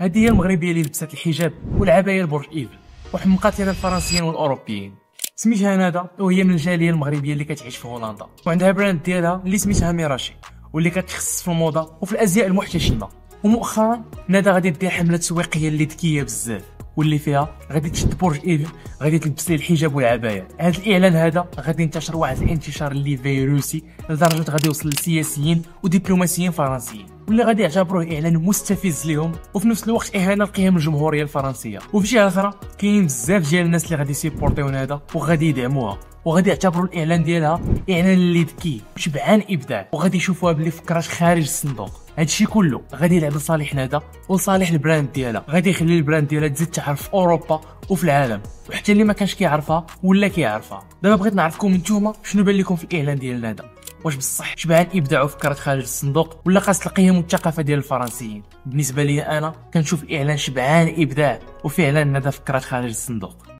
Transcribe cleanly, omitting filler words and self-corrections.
هذه هي المغربيه اللي لبست الحجاب والعبايه لبرج ايفل وحمقات لنا الفرنسيين والاوروبيين. سميتها ندى وهي من الجاليه المغربيه اللي كتعيش في هولندا، وعندها براند ديالها اللي سميتها ميراشي واللي كتخصص في الموضه وفي الازياء المحتشمه. ومؤخرا ندى غادي دير حمله تسويقيه اللي ذكيه بزاف واللي فيها غادي تشد برج ايفل، غادي تلبس ليه الحجاب والعبايه. هذا الاعلان هذا غادي ينتشر واحد الانتشار اللي فيروسي لدرجه غادي يوصل لسياسيين ودبلوماسيين فرنسيين واللي غادي يعتبروه اعلان مستفز لهم وفي نفس الوقت اهانه للقيم الجمهوريه الفرنسيه. وفي جهه اخرى كاين بزاف ديال الناس اللي غادي يسيبورتيو ندى وغادي يدعموها وغادي يعتبروا الاعلان ديالها اعلان اللي ذكي شبعان ابداع وغادي يشوفوها بلي فكرات خارج الصندوق. هادشي كله غادي يلعب لصالح ندى ولصالح البراند ديالها، غادي يخلي البراند ديالها تزيد تعرف في اوروبا وفي العالم، وحتى اللي ما كانش كيعرفها ولا كيعرفها. دابا بغيت نعرفكم نتوما شنو بان لكم في الاعلان ديال ندى، واش بصح شبعان ابداع وفكرات خارج الصندوق ولا قاص القيم والثقافه ديال الفرنسيين؟ بالنسبه لي انا كنشوف الاعلان شبعان ابداع وفعلا ندى فكرات خارج الصندوق.